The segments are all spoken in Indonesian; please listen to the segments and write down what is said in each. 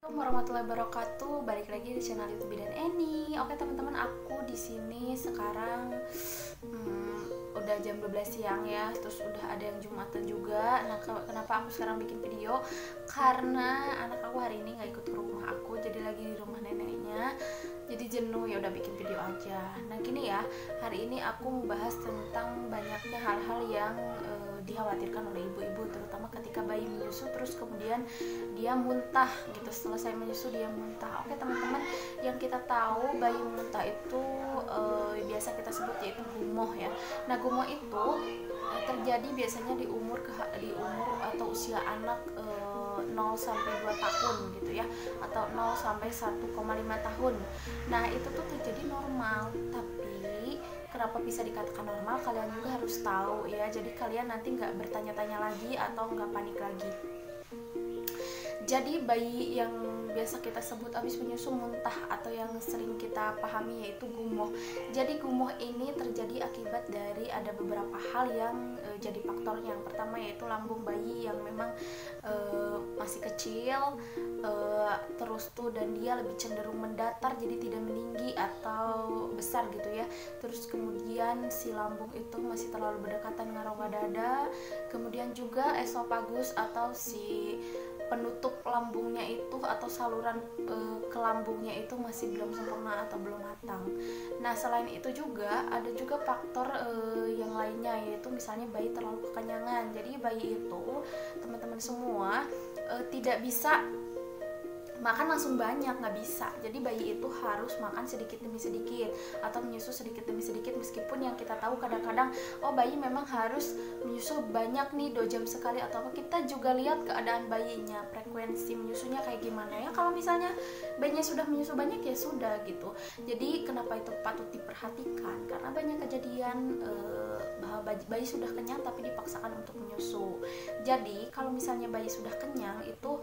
Assalamualaikum warahmatullahi wabarakatuh. Balik lagi di channel YouTube Bidan Eni. Oke teman-teman, aku di sini sekarang udah jam 12 siang ya. Terus udah ada yang Jumatan juga. Nah, kenapa aku sekarang bikin video? Karena anak aku hari ini nggak ikut ke rumah aku, jadi lagi di rumah neneknya. Jadi jenuh, ya udah bikin video aja. Nah, gini ya. Hari ini aku membahas tentang banyaknya hal-hal yang dikhawatirkan oleh ibu-ibu, terutama ketika bayi menyusu terus kemudian dia muntah gitu. Selesai menyusu dia muntah. Oke teman-teman, yang kita tahu bayi muntah itu biasa kita sebut yaitu gumoh ya. Nah, gumoh itu terjadi biasanya di umur atau usia anak 0 sampai 2 tahun gitu ya, atau 0 sampai 1,5 tahun. Nah, itu tuh terjadi normal, tapi kenapa bisa dikatakan normal kalian juga harus tahu ya. Jadi kalian nanti nggak bertanya-tanya lagi atau nggak panik lagi. Jadi bayi yang biasa kita sebut habis menyusu muntah atau yang sering kita pahami yaitu gumoh. Jadi gumoh ini terjadi akibat dari ada beberapa hal yang jadi faktornya. Yang pertama yaitu lambung bayi yang memang masih kecil, terus tuh dan dia lebih cenderung mendatar, jadi tidak meninggi atau besar gitu ya. Terus kemudian si lambung itu masih terlalu berdekatan dengan rongga dada. Kemudian juga esofagus atau si penutup lambungnya itu atau saluran ke lambungnya itu masih belum sempurna atau belum matang. Nah, selain itu juga ada juga faktor yang lainnya, yaitu misalnya bayi terlalu kekenyangan. Jadi bayi itu teman-teman semua tidak bisa makan langsung banyak, nggak bisa. Jadi bayi itu harus makan sedikit demi sedikit atau menyusu sedikit demi sedikit, meskipun yang kita tahu kadang-kadang bayi memang harus menyusu banyak nih 2 jam sekali atau apa. Kita juga lihat keadaan bayinya, frekuensi menyusunya kayak gimana ya. Kalau misalnya bayinya sudah menyusu banyak ya sudah gitu. Jadi kenapa itu patut diperhatikan, karena banyak kejadian bahwa bayi sudah kenyang tapi dipaksakan untuk menyusu. Jadi kalau misalnya bayi sudah kenyang itu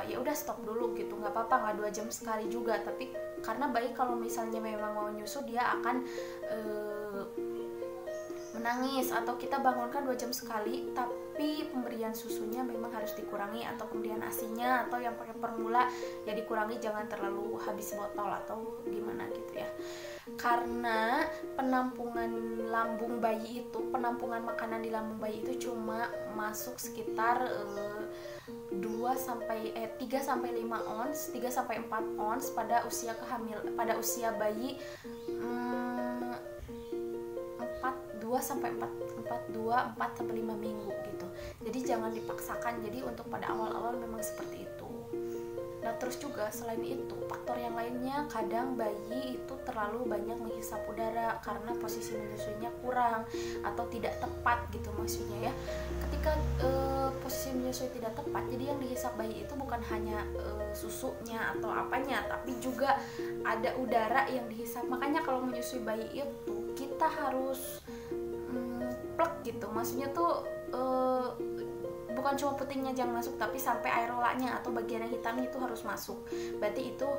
ya udah stop dulu gitu, nggak apa-apa, nggak 2 jam sekali juga. Tapi karena bayi kalau misalnya memang mau nyusu dia akan menangis, atau kita bangunkan 2 jam sekali tapi pemberian susunya memang harus dikurangi, atau pemberian asinya atau yang pakai formula ya dikurangi, jangan terlalu habis botol atau gimana gitu ya. Karena penampungan lambung bayi itu, penampungan makanan di lambung bayi itu cuma masuk sekitar 3 sampai 5 ons, 3 sampai 4 ons pada usia bayi 2 sampai 4 sampai 5 minggu gitu. Jadi jangan dipaksakan. Jadi untuk pada awal-awal memang seperti itu. Nah, terus juga selain itu faktor yang lainnya, kadang bayi itu terlalu banyak menghisap udara karena posisi menyusunya kurang atau tidak tepat gitu maksudnya ya. Ketika posisi menyusui tidak tepat, jadi yang dihisap bayi itu bukan hanya susunya atau apanya, tapi juga ada udara yang dihisap. Makanya kalau menyusui bayi itu kita harus plek gitu, maksudnya tuh bukan cuma putingnya jangan masuk, tapi sampai aerolanya atau bagian yang hitam itu harus masuk. Berarti itu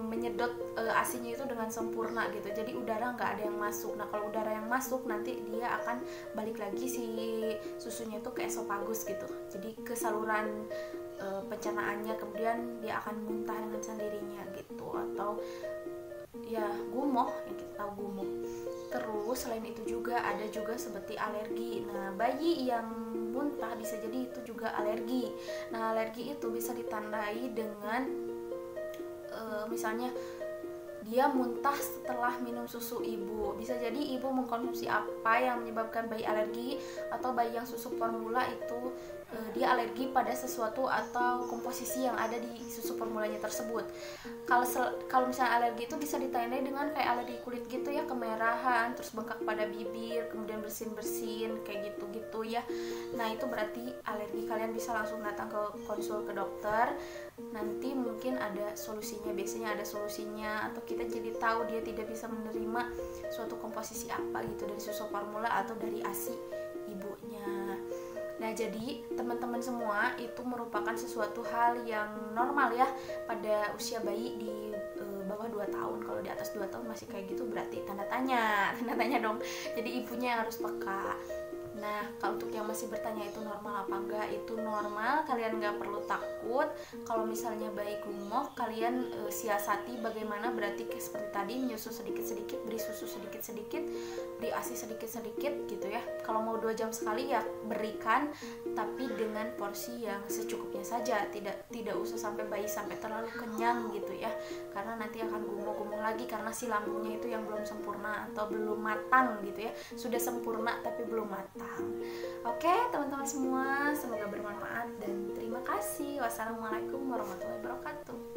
menyedot asinya itu dengan sempurna gitu. Jadi udara nggak ada yang masuk. Nah, kalau udara yang masuk nanti dia akan balik lagi si susunya itu ke esofagus gitu. Jadi ke saluran pencernaannya, kemudian dia akan muntah dengan sendirinya gitu, atau ya gumoh, yang kita tahu gumoh. Terus selain itu juga ada juga seperti alergi. Nah, bayi yang muntah bisa jadi itu juga alergi. Nah, alergi itu bisa ditandai dengan misalnya dia muntah setelah minum susu ibu. Bisa jadi ibu mengkonsumsi apa yang menyebabkan bayi alergi, atau bayi yang susu formula itu dia alergi pada sesuatu atau komposisi yang ada di susu formulanya tersebut. Kalau misalnya alergi itu bisa ditandai dengan kayak alergi kulit gitu ya, kemerahan, terus bengkak pada bibir, kemudian bersin-bersin kayak gitu-gitu ya. Nah, itu berarti alergi. Kalian bisa langsung datang ke konsul ke dokter. Nanti mungkin ada solusinya, biasanya ada solusinya, atau kita jadi tahu dia tidak bisa menerima suatu komposisi apa gitu dari susu formula atau dari ASI ibunya. Nah, jadi teman-teman semua, itu merupakan sesuatu hal yang normal ya pada usia bayi di bawah 2 tahun. Kalau di atas 2 tahun masih kayak gitu berarti tanda tanya dong. Jadi ibunya harus peka. Nah, kalau untuk yang masih bertanya itu normal apa enggak, itu normal, kalian nggak perlu takut. Kalau misalnya bayi gumoh, kalian siasati bagaimana, berarti seperti tadi, menyusu sedikit-sedikit, beri susu sedikit-sedikit, beri ASI sedikit-sedikit gitu ya. Kalau mau 2 jam sekali ya berikan, tapi dengan porsi yang secukupnya saja, tidak usah sampai bayi sampai terlalu kenyang gitu ya, karena nanti akan gumoh-gumoh lagi karena si lambungnya itu yang belum sempurna atau belum matang gitu ya. Sudah sempurna tapi belum matang. Oke teman-teman semua, semoga bermanfaat dan terima kasih. Wassalamualaikum warahmatullahi wabarakatuh.